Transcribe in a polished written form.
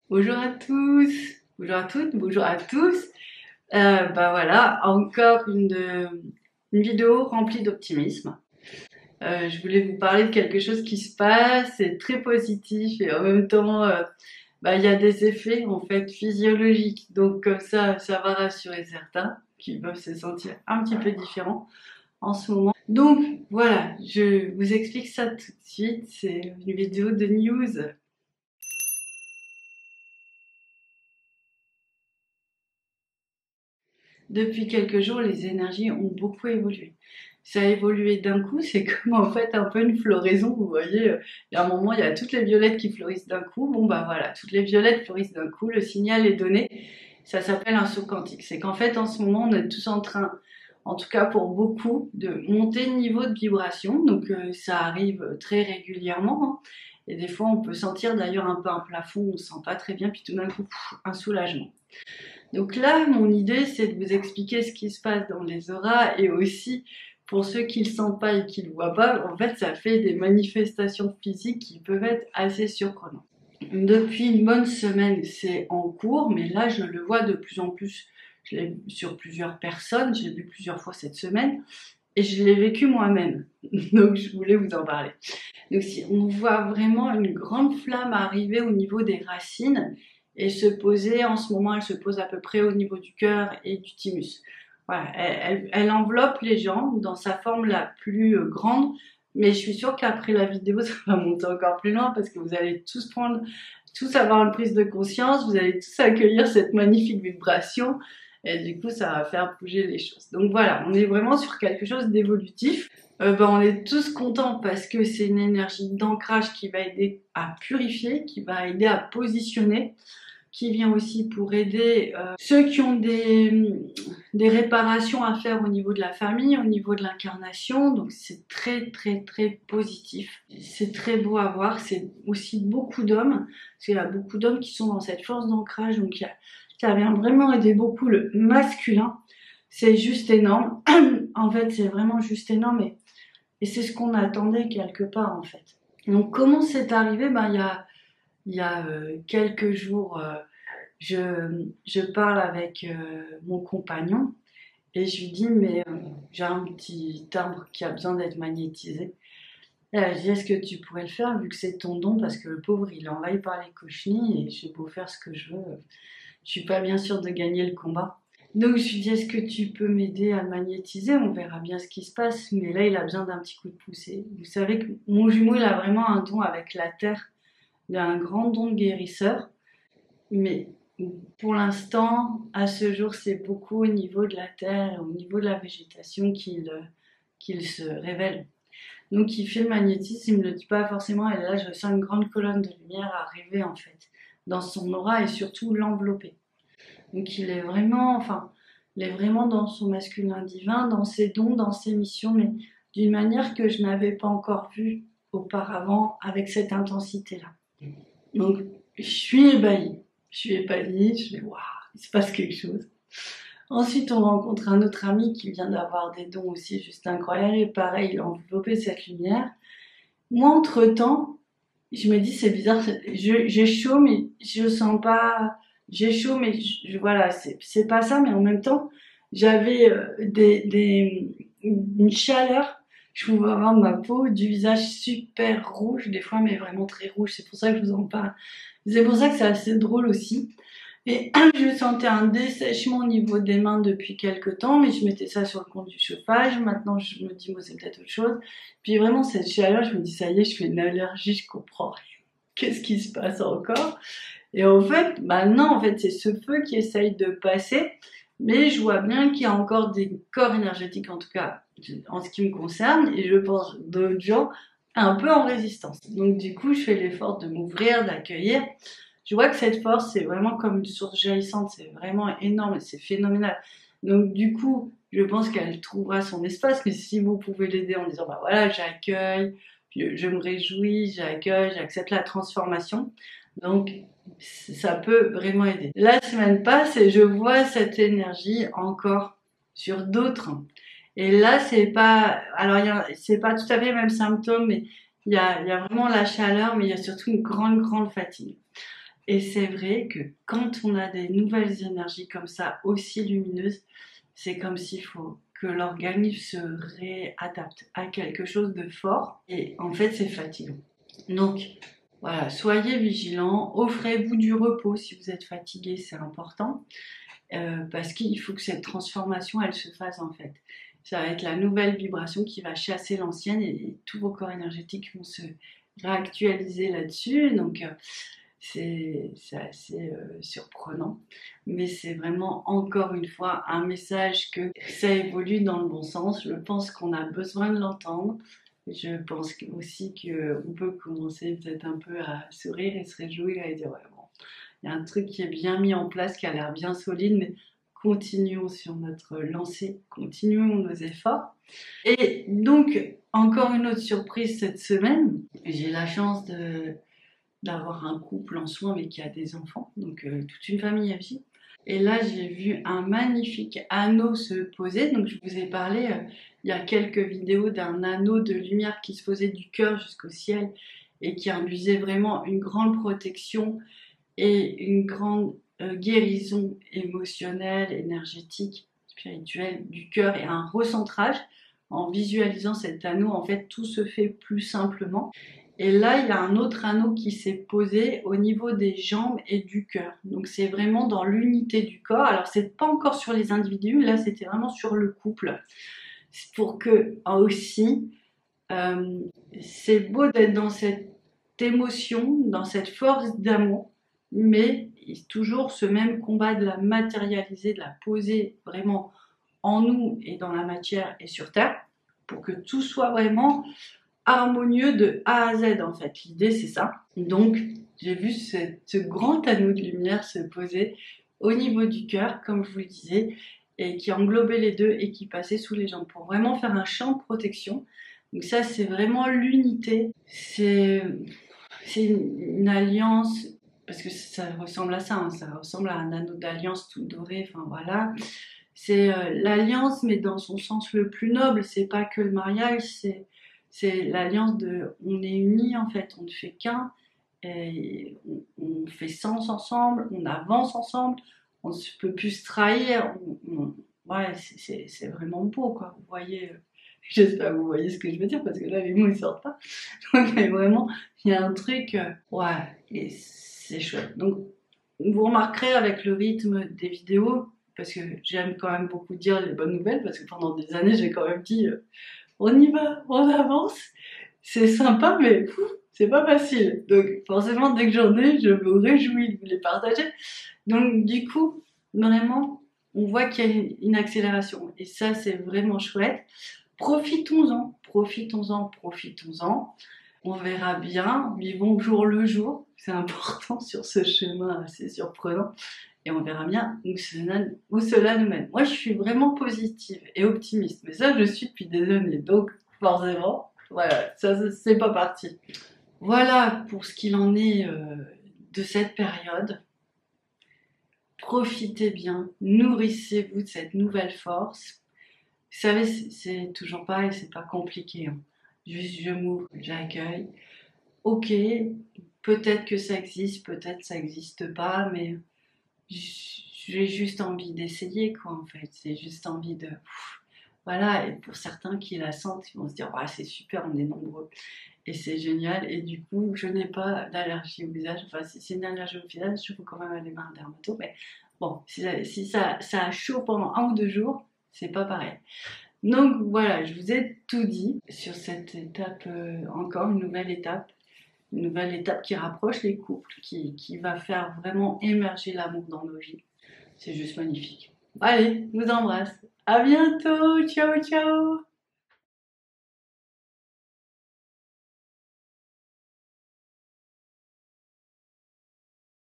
Bonjour à tous, bonjour à toutes, bonjour à tous. Voilà, encore une vidéo remplie d'optimisme. Je voulais vous parler de quelque chose qui se passe, c'est très positif et en même temps, il y a des effets en fait physiologiques. Donc comme ça va rassurer certains qui peuvent se sentir un petit peu différents en ce moment. Donc voilà, je vous explique ça tout de suite. C'est une vidéo de news. Depuis quelques jours, les énergies ont beaucoup évolué. Ça a évolué d'un coup, c'est comme en fait un peu une floraison, vous voyez, il y a un moment, il y a toutes les violettes qui fleurissent d'un coup, bon bah voilà, toutes les violettes fleurissent d'un coup, le signal est donné, ça s'appelle un saut quantique. C'est qu'en fait, en ce moment, on est tous en train, en tout cas pour beaucoup, de monter le niveau de vibration, donc ça arrive très régulièrement, hein. Et des fois, on peut sentir d'ailleurs un peu un plafond, on se sent pas très bien, puis tout d'un coup, un soulagement. Donc là, mon idée, c'est de vous expliquer ce qui se passe dans les auras et aussi, pour ceux qui le sentent pas et qui le voient pas, en fait, ça fait des manifestations physiques qui peuvent être assez surprenantes. Depuis une bonne semaine, c'est en cours, mais là, je le vois de plus en plus. Je l'ai vu sur plusieurs personnes, j'ai vu plusieurs fois cette semaine, et je l'ai vécu moi-même. Donc, je voulais vous en parler. Donc, si on voit vraiment une grande flamme arriver au niveau des racines et se poser, en ce moment, elle se pose à peu près au niveau du cœur et du thymus. Voilà, elle enveloppe les gens dans sa forme la plus grande, mais je suis sûre qu'après la vidéo, ça va monter encore plus loin parce que vous allez tous avoir une prise de conscience, vous allez tous accueillir cette magnifique vibration et du coup, ça va faire bouger les choses. Donc voilà, on est vraiment sur quelque chose d'évolutif. On est tous contents parce que c'est une énergie d'ancrage qui va aider à purifier, qui va aider à positionner, qui vient aussi pour aider ceux qui ont des réparations à faire au niveau de la famille, au niveau de l'incarnation. Donc c'est très très très positif. C'est très beau à voir. C'est aussi beaucoup d'hommes, parce qu'il y a beaucoup d'hommes qui sont dans cette force d'ancrage. Donc ça vient vraiment aider beaucoup le masculin. C'est juste énorme. En fait, c'est vraiment juste énorme et c'est ce qu'on attendait quelque part en fait. Donc comment c'est arrivé? Il y a quelques jours, je parle avec mon compagnon et je lui dis mais j'ai un petit arbre qui a besoin d'être magnétisé. Et elle dit est-ce que tu pourrais le faire vu que c'est ton don parce que le pauvre il est envahi par les cochenilles et j'ai beau faire ce que je veux, je suis pas bien sûre de gagner le combat. Donc je lui dis est-ce que tu peux m'aider à le magnétiser? On verra bien ce qui se passe, mais là il a besoin d'un petit coup de poussée. Vous savez que mon jumeau il a vraiment un don avec la terre, il a un grand don de guérisseur, mais pour l'instant, à ce jour, c'est beaucoup au niveau de la terre et au niveau de la végétation qu'il se révèle. Donc il fait le magnétisme, il me le dit pas forcément, et là je sens une grande colonne de lumière arriver en fait dans son aura et surtout l'envelopper. Donc il est vraiment dans son masculin divin, dans ses dons, dans ses missions, mais d'une manière que je n'avais pas encore vue auparavant avec cette intensité-là. Donc je suis ébahie, je fais waouh, il se passe quelque chose. Ensuite, on rencontre un autre ami qui vient d'avoir des dons aussi juste incroyables, et pareil, il a enveloppé cette lumière. Moi, entre-temps, je me dis c'est bizarre, j'ai chaud mais je sens pas, j'ai chaud mais voilà, c'est pas ça, mais en même temps j'avais une chaleur, je pouvais avoir ma peau du visage super rouge des fois, mais vraiment très rouge, c'est pour ça que je vous en parle, c'est pour ça que c'est assez drôle aussi. Et je sentais un dessèchement au niveau des mains depuis quelques temps, mais je mettais ça sur le compte du chauffage. Maintenant, je me dis, moi, c'est peut-être autre chose. Puis vraiment, cette chaleur, je me dis, ça y est, je fais une allergie, je comprends rien. Qu'est-ce qui se passe encore? Et en fait, maintenant, en fait, c'est ce feu qui essaye de passer, mais je vois bien qu'il y a encore des corps énergétiques, en tout cas, en ce qui me concerne, et je pense d'autres gens, un peu en résistance. Donc, du coup, je fais l'effort de m'ouvrir, d'accueillir. Je vois que cette force, c'est vraiment comme une source jaillissante, c'est vraiment énorme et c'est phénoménal. Donc du coup, je pense qu'elle trouvera son espace, mais si vous pouvez l'aider en disant, bah voilà, j'accueille, je me réjouis, j'accueille, j'accepte la transformation. Donc ça peut vraiment aider. La semaine passe et je vois cette énergie encore sur d'autres. Et là, c'est pas, alors c'est pas tout à fait le même symptôme, mais il y a vraiment la chaleur, mais il y a surtout une grande, grande fatigue. Et c'est vrai que quand on a des nouvelles énergies comme ça, aussi lumineuses, c'est comme s'il faut que l'organisme se réadapte à quelque chose de fort. Et en fait, c'est fatigant. Donc, voilà, soyez vigilants, offrez-vous du repos si vous êtes fatigué, c'est important, parce qu'il faut que cette transformation, elle se fasse en fait. Ça va être la nouvelle vibration qui va chasser l'ancienne et tous vos corps énergétiques vont se réactualiser là-dessus. Donc, c'est assez surprenant, mais c'est vraiment encore une fois un message que ça évolue dans le bon sens. Je pense qu'on a besoin de l'entendre. Je pense aussi qu'on peut commencer peut-être un peu à sourire et se réjouir et dire ouais bon, il y a un truc qui est bien mis en place, qui a l'air bien solide, mais continuons sur notre lancée, continuons nos efforts. Et donc, encore une autre surprise cette semaine, j'ai la chance d'avoir un couple en soi mais qui a des enfants, donc toute une famille à vie. Et là, j'ai vu un magnifique anneau se poser. Donc, je vous ai parlé il y a quelques vidéos d'un anneau de lumière qui se posait du cœur jusqu'au ciel et qui induisait vraiment une grande protection et une grande guérison émotionnelle, énergétique, spirituelle du cœur et un recentrage. En visualisant cet anneau, en fait, tout se fait plus simplement. Et là, il y a un autre anneau qui s'est posé au niveau des jambes et du cœur. Donc, c'est vraiment dans l'unité du corps. Alors, c'est pas encore sur les individus. Là, c'était vraiment sur le couple. C'est pour que aussi, euh, c'est beau d'être dans cette émotion, dans cette force d'amour, mais toujours ce même combat de la matérialiser, de la poser vraiment en nous et dans la matière et sur Terre, pour que tout soit vraiment harmonieux de A à Z en fait. L'idée c'est ça. Donc j'ai vu ce grand anneau de lumière se poser au niveau du cœur, comme je vous le disais, et qui englobait les deux et qui passait sous les jambes pour vraiment faire un champ de protection. Donc ça c'est vraiment l'unité. C'est une alliance, parce que ça ressemble à ça, hein, ça ressemble à un anneau d'alliance tout doré, enfin voilà. C'est l'alliance, mais dans son sens le plus noble. C'est pas que le mariage, c'est l'alliance de on est unis en fait, on ne fait qu'un, et on fait sens ensemble, on avance ensemble, on ne peut plus se trahir. Ouais, c'est vraiment beau quoi. Vous voyez, j'espère que vous voyez ce que je veux dire parce que là les mots ils sortent pas. Donc mais vraiment, il y a un truc, ouais, et c'est chouette. Donc vous remarquerez avec le rythme des vidéos, parce que j'aime quand même beaucoup dire les bonnes nouvelles, parce que pendant des années j'ai quand même dit on y va, on avance, c'est sympa mais c'est pas facile. Donc forcément dès que j'en ai, je me réjouis de vous les partager. Donc du coup, vraiment, on voit qu'il y a une accélération et ça c'est vraiment chouette. Profitons-en, profitons-en, profitons-en. On verra bien, vivons jour le jour, c'est important sur ce chemin assez surprenant. Et on verra bien où cela nous mène. Moi, je suis vraiment positive et optimiste, mais ça, je suis depuis des années. Donc, forcément, voilà, ça, c'est pas parti. Voilà pour ce qu'il en est de cette période. Profitez bien, nourrissez-vous de cette nouvelle force. Vous savez, c'est toujours pareil, c'est pas compliqué, hein. Juste, je m'ouvre, j'accueille. Ok, peut-être que ça existe, peut-être que ça n'existe pas, mais j'ai juste envie d'essayer quoi en fait, c'est juste envie de voilà. Et pour certains qui la sentent ils vont se dire ouais, c'est super, on est nombreux et c'est génial. Et du coup je n'ai pas d'allergie au visage, enfin si c'est une allergie au visage je peux quand même aller voir un dermato, mais bon si ça chaud pendant 1 ou 2 jours c'est pas pareil. Donc voilà, je vous ai tout dit sur cette étape, encore une nouvelle étape qui rapproche les couples, qui va faire vraiment émerger l'amour dans nos vies. C'est juste magnifique. Allez, je vous embrasse. À bientôt. Ciao, ciao.